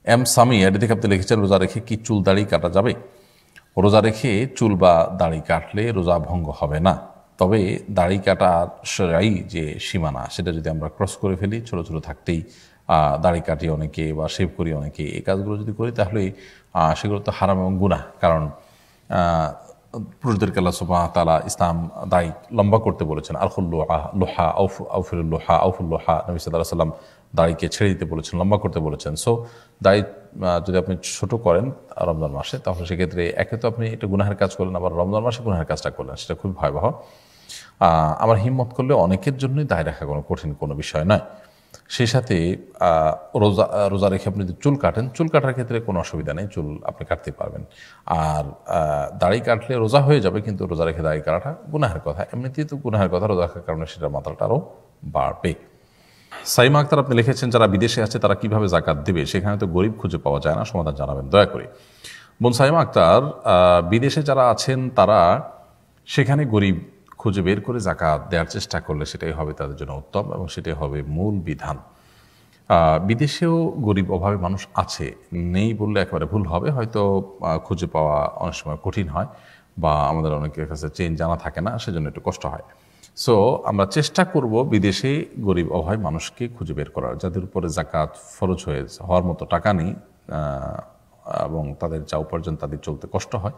M Sami এটি থেকে আপনি লিখেছেন, রোজা রেখে কি চুল দাড়ি কাটা যাবে? রোজা রেখে চুল বা দাড়ি কাটলে রোজা ভঙ্গ হবে না, তবে দাড়ি কাটার সেরাই যে সীমানা সেটা যদি আমরা ক্রস করে ফেলি, ছোটো ছোটো থাকতেই দাড়ি কাটি অনেকে বা শেভ করি অনেকে, এই কাজগুলো যদি করি তাহলে সেগুলো তো হারাম এবং গুনাহ। কারণ পুরুষদেরকে আল্লাহ সুবহানাহু ওয়া তাআলা ইসলাম দাড়ি লম্বা করতে বলেছেন। আলখুল লোহা আউফুল লোহা আউফুল লোহা, নবী সাল্লাল্লাহু আলাইহি ওয়াসাল্লাম দাড়িকে ছেড়ে দিতে বলেছেন, লম্বা করতে বলেছেন। সো দাড়ি যদি আপনি ছোট করেন রমজান মাসে, তাহলে সেক্ষেত্রে একে তো আপনি এটা গুনাহের কাজ করলেন, আবার রমজান মাসে গুনাহের কাজটা করলেন, সেটা খুবই ভয়াবহ। আমার হিম্মত করলে অনেকের জন্যই দায় রাখা কোনো কঠিন কোনো বিষয় নয়। সেই সাথে রোজা রেখে আপনি যদি চুল কাটেন, চুল কাটার ক্ষেত্রে কোনো অসুবিধা নেই, চুল আপনি কাটতে পারবেন। আর দাড়ি কাটলে রোজা হয়ে যাবে, কিন্তু রোজা রেখে দাড়ি কাটাটা গুনাহের কথা। এমনিতেই তো গুনাহের কথা, রোজা রাখার কারণে সেটার মাত্রাটা আরও বাড়বে। সাইমা আক্তার আপনি লিখেছেন, যারা বিদেশে আছে তারা কিভাবে জাকাত দেবে? সেখানে তো গরিব খুঁজে পাওয়া যায় না, সমাধান জানাবেন দয়া করে। বোন সাইমা আক্তার, বিদেশে যারা আছেন তারা সেখানে গরিব খুঁজে বের করে জাকাত দেওয়ার চেষ্টা করলে সেটাই হবে তাদের জন্য উত্তম, এবং সেটাই হবে মূল বিধান। বিদেশেও গরিব অভাবে মানুষ আছে, নেই বললে একেবারে ভুল হবে। হয়তো খুঁজে পাওয়া অনেক সময় কঠিন হয়, বা আমাদের অনেকের কাছে চেন জানা থাকে না, সেজন্য একটু কষ্ট হয়। সো আমরা চেষ্টা করব বিদেশে গরিব অভাবে মানুষকে খুঁজে বের করার, যাদের উপরে জাকাত ফরজ হওয়ার মতো টাকা নেই, এবং তাদের যা উপার্জন তাদের চলতে কষ্ট হয়,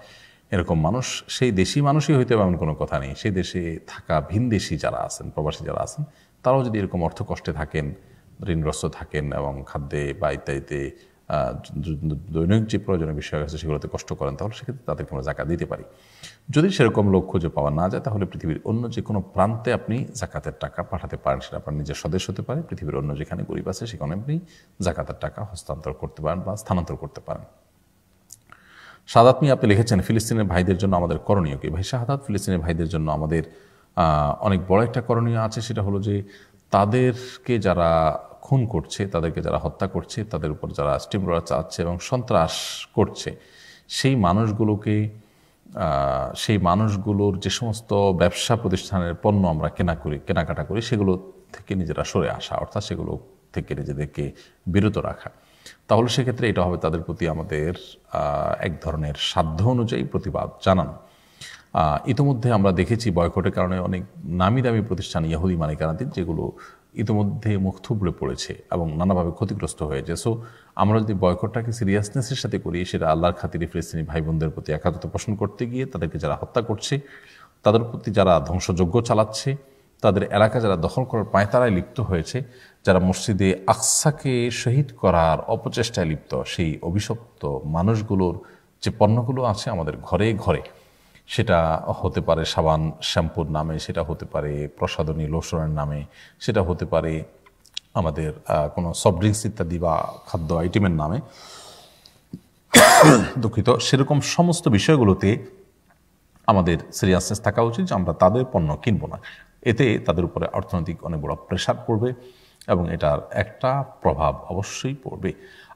এরকম মানুষ সেই দেশি মানুষই হইতে হবে এমন কোনো কথা নেই। সেই দেশে থাকা ভিনদেশি যারা আছেন, প্রবাসী যারা আছেন, তারাও যদি এরকম অর্থ কষ্টে থাকেন, ঋণগ্রস্ত থাকেন, এবং খাদ্যে বা ইত্যাদিতে দৈনিক যে প্রয়োজনীয় বিষয় আছে সেগুলোতে কষ্ট করেন, তাহলে সেক্ষেত্রে তাদেরকে আমরা জাকাত দিতে পারি। যদি সেরকম লোক খুঁজে পাওয়া না যায়, তাহলে পৃথিবীর অন্য যে কোনো প্রান্তে আপনি জাকাতের টাকা পাঠাতে পারেন। সেটা আপনার নিজের স্বদেশ হতে পারে, পৃথিবীর অন্য যেখানে গরিব আছে সেখানে আপনি জাকাতের টাকা হস্তান্তর করতে পারেন বা স্থানান্তর করতে পারেন। শাহাদাত মিয়া আপনি লিখেছেন, ফিলিস্তিনের ভাইদের জন্য আমাদের করণীয় কি? ভাই শাহাদাত, ফিলিস্তিনের ভাইদের জন্য আমাদের অনেক বড় একটা করণীয় আছে। সেটা হলো যে তাদেরকে যারা খুন করছে, তাদেরকে যারা হত্যা করছে, তাদের উপর যারা স্টিমরোলার চালাচ্ছে এবং সন্ত্রাস করছে, সেই মানুষগুলোর যে সমস্ত ব্যবসা প্রতিষ্ঠানের পণ্য আমরা কেনাকাটা করি, সেগুলো থেকে নিজেরা সরে আসা, অর্থাৎ সেগুলো থেকে নিজেদেরকে বিরত রাখা। তাহলে সেক্ষেত্রে এটা হবে তাদের প্রতি আমাদের এক ধরনের সাধ্য অনুযায়ী প্রতিবাদ জানানো। ইতিমধ্যে আমরা দেখেছি বয়কটের কারণে অনেক নামি দামি প্রতিষ্ঠান, ইহুদি মালিকানাধীন, যেগুলো ইতিমধ্যে মুখ থুবড়ে পড়েছে এবং নানাভাবে ক্ষতিগ্রস্ত হয়েছে। সো আমরা যদি বয়কটটাকে সিরিয়াসনেসের সাথে করি, সেটা আল্লাহর খাতিরে ফিলিস্তিনি ভাই বোনদের প্রতি একাত্মতা পোষণ করতে গিয়ে, তাদেরকে যারা হত্যা করছে, তাদের প্রতি যারা ধ্বংসযজ্ঞ চালাচ্ছে, তাদের এলাকা যারা দখল করার পায়তারায় লিপ্ত হয়েছে, যারা মসজিদে আকসাকে শহীদ করার অপচেষ্টায় লিপ্ত, সেই অভিশপ্ত মানুষগুলোর যে পণ্যগুলো আছে আমাদের ঘরে ঘরে, সেটা হতে পারে সাবান শ্যাম্পুর নামে, সেটা হতে পারে প্রসাধনী লোশনের নামে, সেটা হতে পারে আমাদের কোনো সফট ড্রিঙ্কস ইত্যাদি বা খাদ্য আইটেমের নামে, দুঃখিত, সেরকম সমস্ত বিষয়গুলোতে আমাদের সিরিয়াসনেস থাকা উচিত যে আমরা তাদের পণ্য কিনবো না। এতে তাদের উপরে অর্থনৈতিক অনেক বড় প্রেশার পড়বে, এবং এটার একটা প্রভাব অবশ্যই পড়বে।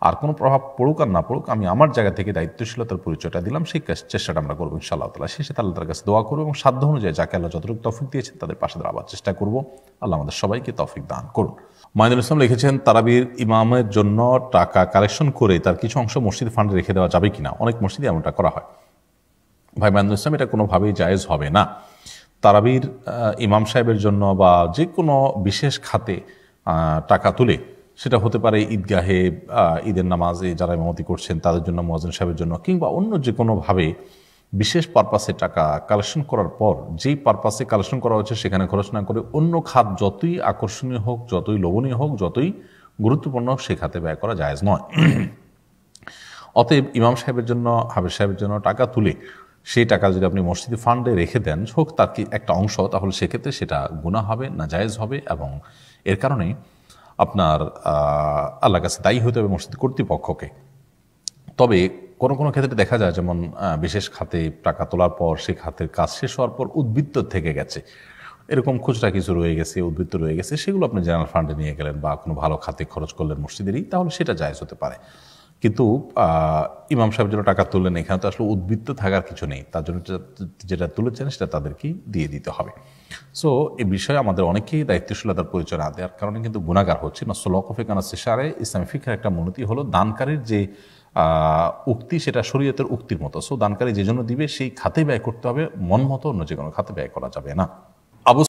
আর কোনো প্রভাব পড়ুক আর না পড়ুক, আমি আমার জায়গা থেকে দায়িত্বশীলতার পরিচয়টা দিলাম, সেই চেষ্টাটা আমরা করবো ইনশাআল্লাহ তাআলা। শেষে তাহলে তার কাছে দোয়া করবো, এবং সাধ্য অনুযায়ী যাকে আল্লাহ যতটুকু তৌফিক দিয়েছেন তাদের পাশে দাঁড়াবার চেষ্টা করব। আল্লাহ আমাদের সবাইকে তৌফিক দান করুন। মাইনুল ইসলাম লিখেছেন, তারাবির ইমামের জন্য টাকা কালেকশন করে তার কিছু অংশ মসজিদ ফান্ডে রেখে দেওয়া যাবে কিনা? অনেক মসজিদে এমনটা করা হয়। ভাই মাইনুল ইসলাম, এটা কোনোভাবেই জায়েজ হবে না। তারাবির ইমাম সাহেবের জন্য বা যে কোনো বিশেষ খাতে টাকা তুলে, সেটা হতে পারে ঈদগাহে ঈদের নামাজে যারা ইমামতি করছেন তাদের জন্য, মুয়াজ্জিন সাহেবের জন্য, কিংবা অন্য যে কোনোভাবে বিশেষ পারপাসে টাকা কালেকশন করার পর যেই পারপাসে কালেকশন করা হচ্ছে সেখানে খরচ না করে অন্য খাত যতই আকর্ষণীয় হোক, যতই লোভনীয় হোক, যতই গুরুত্বপূর্ণ হোক, সে খাতে ব্যয় করা জায়েজ নয়। অতএব ইমাম সাহেবের জন্য, হাফেজ সাহেবের জন্য টাকা তুলে সেই টাকা যদি আপনি মসজিদ ফান্ডে রেখে দেন, হোক তার কি একটা অংশ, তাহলে সেক্ষেত্রে সেটা গুনাহ হবে, নাজায়েজ হবে, এবং এর কারণে আপনার আল্লাহর কাছে দায়ী হতে হবে মসজিদ কর্তৃপক্ষকে। তবে কোনো কোনো ক্ষেত্রে দেখা যায়, যেমন বিশেষ খাতে টাকা তোলার পর সেই খাতের কাজ শেষ হওয়ার পর উদ্বৃত্ত থেকে গেছে, এরকম খুচরা কিছু রয়ে গেছে, উদ্বৃত্ত রয়ে গেছে, সেগুলো আপনি জেনারেল ফান্ডে নিয়ে গেলেন বা কোনো ভালো খাতে খরচ করলেন মসজিদেরই, তাহলে সেটা জায়েজ হতে পারে। কিন্তু ইমাম সাহেব যেন টাকা তুললেন, এখানে তো আসলে উদ্বৃত্ত থাকার কিছু নেই, তার জন্য যেটা তুলেছেন সেটা তাদেরকেই দিয়ে দিতে হবে। সো এই বিষয়ে আমাদের অনেকেই দায়িত্বশীলতার পরিচয় না দেওয়ার কারণে কিন্তু গুনাহগার হচ্ছে। নসল ওয়াকফে কানা সেশারে ইসলামী ফিকহের একটা মূলনীতি হলো দানকারীর যে উক্তি সেটা শরীয়তের উক্তির মতো। সো দানকারী যে জন্য দিবে সেই খাতে ব্যয় করতে হবে, মন মতো অন্য যে কোনো খাতে ব্যয় করা যাবে না।